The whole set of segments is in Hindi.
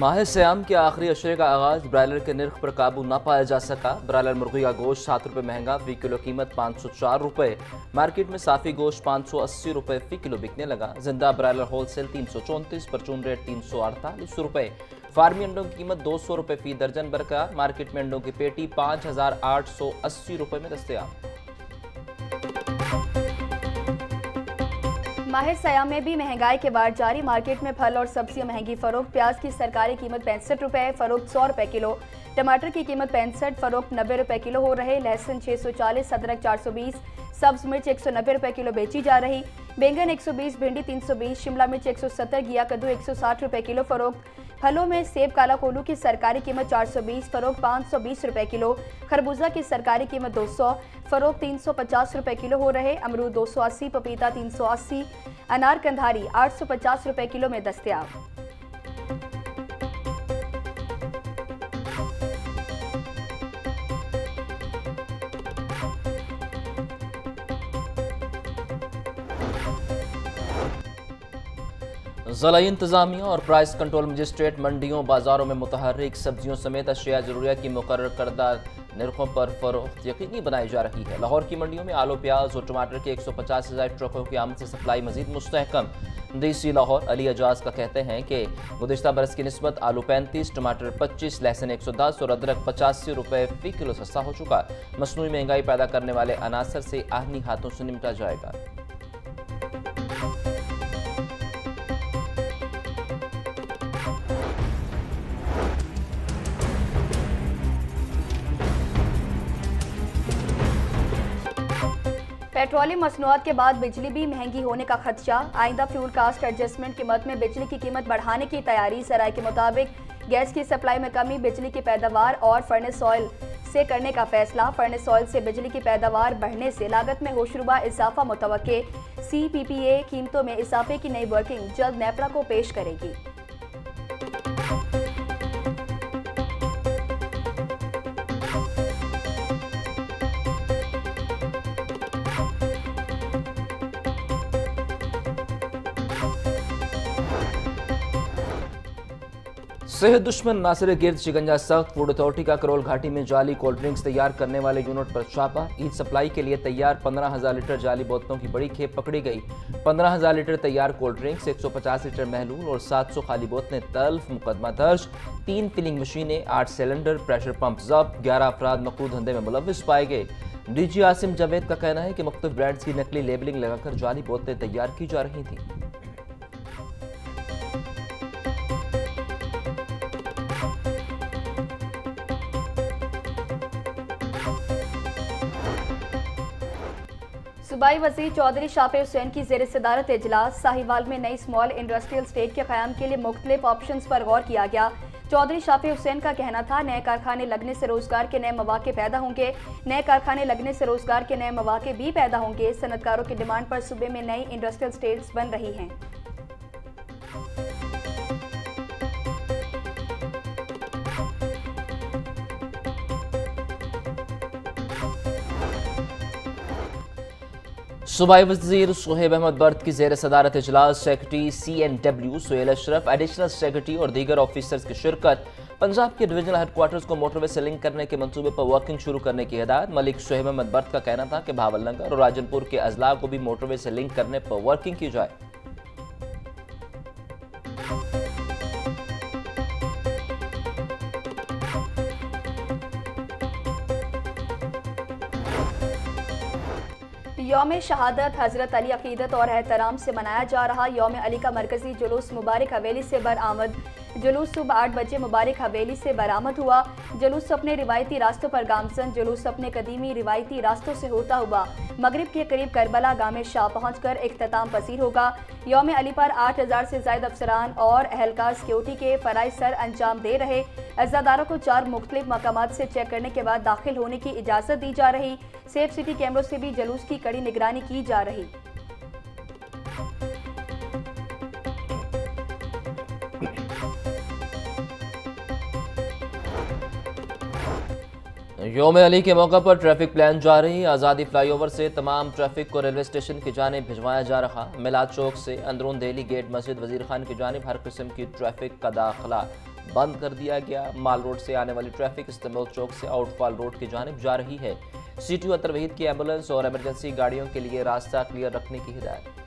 माह सियाम के आखिरी अशरे का आगाज। ब्रायलर के निर्ख पर काबू न पाया जा सका। ब्रायलर मुर्गी का गोश्त 7 रुपये महंगा, फी किलो कीमत 504 रुपये। मार्केट में साफी गोश्त 580 रुपये फी किलो बिकने लगा। जिंदा ब्रायलर होलसेल 334, परचून रेट 348 रुपये। फार्मी अंडों की कीमत 200 रुपये फी दर्जन बरकरार। मार्केट में अंडों की पेटी 5880 रुपये में दस्तयाब। माह सयाम में भी महंगाई के बाद जारी। मार्केट में फल और सब्जियां महंगी फरोख्त। प्याज की सरकारी कीमत 65 रुपये, फरोख्त 100 रुपये किलो। टमाटर की कीमत 65, फरोख्त 90 रुपये किलो हो रहे। लहसुन 640, अदरक 420, सब्ज मिर्च 190 रुपये किलो बेची जा रही। बैंगन 120, भिंडी 320, शिमला मिर्च 170, घिया कद्दू 160 रुपये किलो फरोख्त। फलों में सेब काला कोल्हू की सरकारी कीमत 420, फरोख्त 520 रुपये किलो। खरबूजा की सरकारी कीमत 200, फरोख्त 350 रुपये किलो हो रहे। अमरूद 280, पपीता 380, अनार कंधारी 850 रुपये किलो में दस्तयाब। ज़िला इंतज़ामिया और प्राइस कंट्रोल मजिस्ट्रेट मंडियों बाजारों में मुतहर्रिक सब्जियों समेत अशिया ज़रूरिया की मुकर्रर करदा निर्खों पर फरोख्त यकीनी बनाई जा रही है। लाहौर की मंडियों में आलू, प्याज और टमाटर के 150,000 ट्रकों की आमद से सप्लाई मजीद मुस्तहकम। DC लाहौर अली एजाज का कहते हैं कि गुज़िश्ता बरस की निस्बत आलू 35, टमाटर 25, लहसुन 110 और अदरक 85 रुपये फी किलो सस्ता हो चुका। मसनूई महंगाई पैदा करने वाले अनासर से आहनी हाथों से निपटा जाएगा। पेट्रोलियम मसनूआत के बाद बिजली भी महंगी होने का खदशा। आइंदा फ्यूल कास्ट एडजस्टमेंट की मद में बिजली की कीमत बढ़ाने की तैयारी। सराय के मुताबिक गैस की सप्लाई में कमी, बिजली की पैदावार और फर्नेस ऑयल से करने का फैसला। फर्नेस ऑयल से बिजली की पैदावार बढ़ने से लागत में होशरुबा इजाफा मुतवक्के। CPPA कीमतों में इजाफे की नई वर्किंग जल्द नेपरा को पेश करेगी। सेहत दुश्मन नासिर गिर्द शिकंजा सख्त। फूड अथॉरिटी का करोल घाटी में जाली कोल्ड ड्रिंक्स तैयार करने वाले यूनिट पर छापा। ईद सप्लाई के लिए तैयार 15,000 लीटर जाली बोतलों की बड़ी खेप पकड़ी गई। 15,000 लीटर तैयार कोल्ड ड्रिंक्स, 150 लीटर महलूल और 700 खाली बोतलें तल्फ। मुकदमा दर्ज। 3 फिलिंग मशीनें, 8 सिलेंडर, प्रेशर पंप जब्त। 11 अफराद मकरूह धंधे में मुलव्विस पाए गए। DG आसिम जावेद का कहना है कि मुख्तलिफ ब्रांड्स की नकली लेबलिंग लगाकर जाली बोतलें तैयार की जा रही थी। सूबाई वज़ीर चौधरी शाफे हुसैन की ज़ेर सदारत इजलास। साहिवाल में नई स्मॉल इंडस्ट्रियल स्टेट के क़याम के लिए मुख्तलिफ ऑप्शंस पर गौर किया गया। चौधरी शाफे हुसैन का कहना था, नए कारखाने लगने से रोजगार के नए मौके पैदा होंगे। नए कारखाने लगने से रोजगार के नए मौके भी पैदा होंगे। सनतकारों की डिमांड पर सूबे में नई इंडस्ट्रियल स्टेट्स बन रही हैं। सूबाई वज़ीर सुहेब अहमद बर्द की ज़ेर सदारत इजलास। Secretary CNW Suhail Ashraf, additional secretary और दीगर ऑफिसर्स की शिरकत। पंजाब के डिवीजनल हेडक्वार्टर्स को मोटरवे से लिंक करने के मंसूबे पर वर्किंग शुरू करने की हिदायत। मलिक सुहेब अहमद बर्द का कहना था कि भावलनगर और राजनपुर के अजला को भी मोटरवे से लिंक करने पर वर्किंग की जाए। यौम शहादत हज़रत अली अकीदत और एहतराम से मनाया जा रहा यौम अली का मरकजी जुलूस मुबारक हवेली से बरामद। जुलूस सुबह 8 बजे मुबारक हवेली से बरामद हुआ। जुलूस अपने रिवायती रास्तों पर गामजन। जुलूस अपने कदीमी रिवायती रास्तों से होता हुआ मगरिब के करीब करबला गामे शाह पहुंचकर इख्तिताम पसीर होगा। यौम अली पर 8,000 से ज़ायद अफसरान और अहलकार सिक्योरिटी के फ़राइज़ सर अंजाम दे रहे। अज़ादारों को 4 मुख्तलिफ मकामात से चेक करने के बाद दाखिल होने की इजाज़त दी जा रही। सेफ सिटी कैमरों से भी जुलूस की कड़ी निगरानी की जा रही। यौम अली के मौका पर ट्रैफिक प्लान जारी। आज़ादी फ्लाईओवर से तमाम ट्रैफिक को रेलवे स्टेशन की जानिब भिजवाया जा रहा। मिलाद चौक से अंदरून दिल्ली गेट मस्जिद वजीर खान की जानिब हर किस्म की ट्रैफिक का दाखिला बंद कर दिया गया। माल रोड से आने वाली ट्रैफिक इस्तेमाल चौक से आउटफॉल रोड की जानिब जा रही है। सीटीओ अतर वहीद की एम्बुलेंस और इमरजेंसी गाड़ियों के लिए रास्ता क्लियर रखने की हिदायत।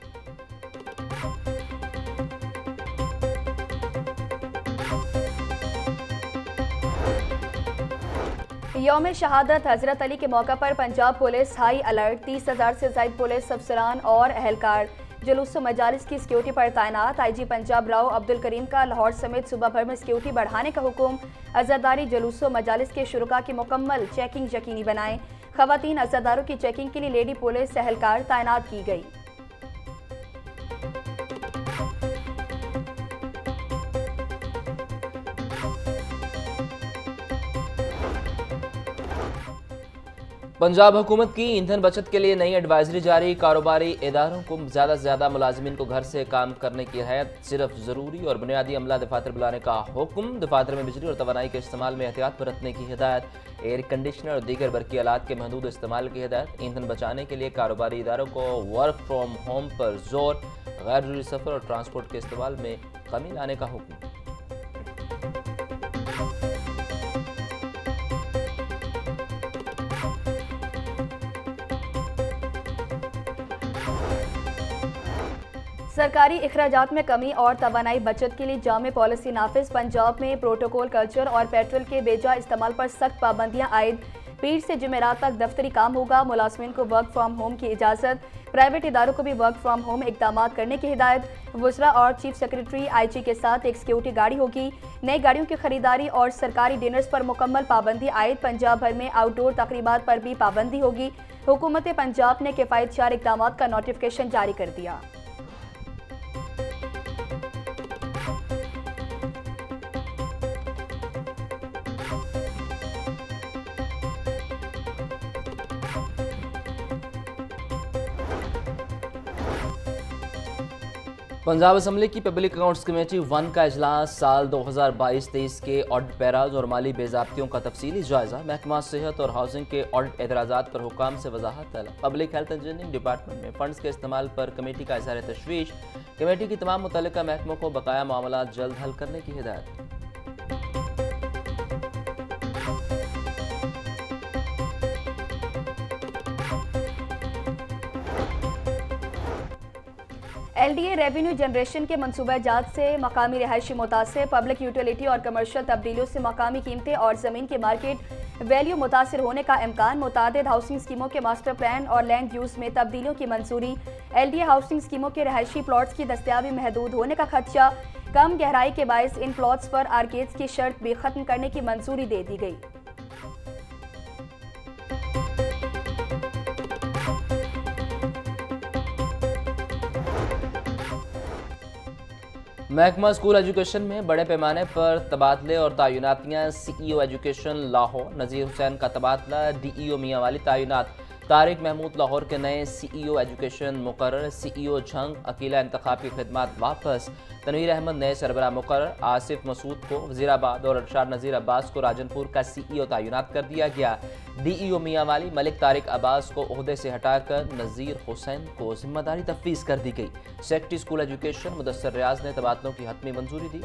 यौम शहादत हजरत अली के मौका पर पंजाब पुलिस हाई अलर्ट। 30,000 से ज्यादा पुलिस अफसरान और अहलकार जुलूस मजालिस की सिक्योरिटी पर तैनात। आईजी पंजाब राव अब्दुल करीम का लाहौर समेत सूबा भर में सिक्योरिटी बढ़ाने का हुक्म। अज़ादारी जुलूस मजालिस के शुरुका की मुकम्मल चेकिंग यकीनी बनाएं। खवातीन अज़ादारों की चेकिंग के लिए लेडी पुलिस अहलकार तैनात की गई। पंजाब हुकूमत की ईंधन बचत के लिए नई एडवाइजरी जारी। कारोबारी इदारों को ज़्यादा से ज़्यादा मुलाजिमीन को घर से काम करने की हिदायत। सिर्फ ज़रूरी और बुनियादी अमला दफातर बुलाने का हुक्म। दफातर में बिजली और तवानाई के इस्तेमाल में एहतियात बरतने की हिदायत। एयर कंडीशनर और दीगर बरकी आलात के महदूद इस्तेमाल की हिदायत। ईंधन बचाने के लिए कारोबारी इदारों को वर्क फ्राम होम पर जोर। गैर जरूरी सफ़र और ट्रांसपोर्ट के इस्तेमाल में कमी लाने का हुक्म। सरकारी अखराजात में कमी और तवानाई बचत के लिए जामे पॉलिसी नाफिज। पंजाब में प्रोटोकॉल कल्चर और पेट्रोल के बेजा इस्तेमाल पर सख्त पाबंदियां आयद। पीर से जुमेरात तक दफ्तरी काम होगा। मुलाजमीन को वर्क फ्राम होम की इजाज़त। प्राइवेट इदारों को भी वर्क फ्राम होम इकदाम करने की हिदायत। वज़रा और चीफ सेक्रेटरी आईजी के साथ एक सिक्योरिटी गाड़ी होगी। नई गाड़ियों की खरीदारी और सरकारी डिनर्स पर मुकम्मल पाबंदी आयद। पंजाब भर में आउटडोर तकरीबात पर भी पाबंदी होगी। हुकूमत पंजाब ने किफ़ायतशार इकदाम का नोटिफिकेशन जारी कर दिया। पंजाब असम्बली की पब्लिक अकाउंट्स कमेटी 1 का इजलास। साल 2022-23 के ऑडिट पैराज और माली बेज़ाब्तियों का तफसीली जायजा। महकमा सेहत और हाउसिंग के ऑडिट एतराज़ात पर हुकाम से वजाहत तलब। पब्लिक हेल्थ इंजीनियरिंग डिपार्टमेंट में फंड्स के इस्तेमाल पर कमेटी का इज़हार तशवीश। कमेटी की तमाम मुतल्लिका महकमों को बकाया मामला जल्द हल करने की हिदायत। LDA रेवेन्यू जनरेशन के मनसूबा जात से मकामी रिहायशी मुतासर। पब्लिक यूटिलिटी और कमर्शियल तब्दीलियों से मकामी कीमतें और ज़मीन के मार्केट वैल्यू मुतासर होने का इम्कान। मुतादिद हाउसिंग स्कीमों के मास्टर प्लान और लैंड यूज़ में तब्दीलियों की मंजूरी। LDA हाउसिंग स्कीमों के रिहायशी प्लॉट्स की दस्तियाबी महदूद होने का खदशा। कम गहराई के बायस इन प्लॉट्स पर आर्केड्स की शर्त भी खत्म करने की मंजूरी दे दी गई। महकमा स्कूल एजुकेशन में बड़े पैमाने पर तबादले और तयनातियाँ। CEO एजुकेशन लाहौर नज़ीर हुसैन का तबादला। DEO मियांवाली तयनात। तारिक महमूद लाहौर के नए CEO एजुकेशन मुकर्रर। CEO झंग अकीला इंतखाब की खिदमत वापस। तनवीर अहमद नए सरबराह मुकर्रर। आसिफ मसूद को वज़ीराबाद और अरशाद नज़ीर अब्बास को राजनपुर का CEO तयनात कर दिया गया। DEO मियांवाली मलिक तारिक अब्बास को ओहदे से हटाकर नज़ीर हुसैन को जिम्मेदारी तफवीज़ कर दी गई। सेक्रेटरी स्कूल एजुकेशन मुदस्सर रियाज ने तबादलों की हतमी मंजूरी दी।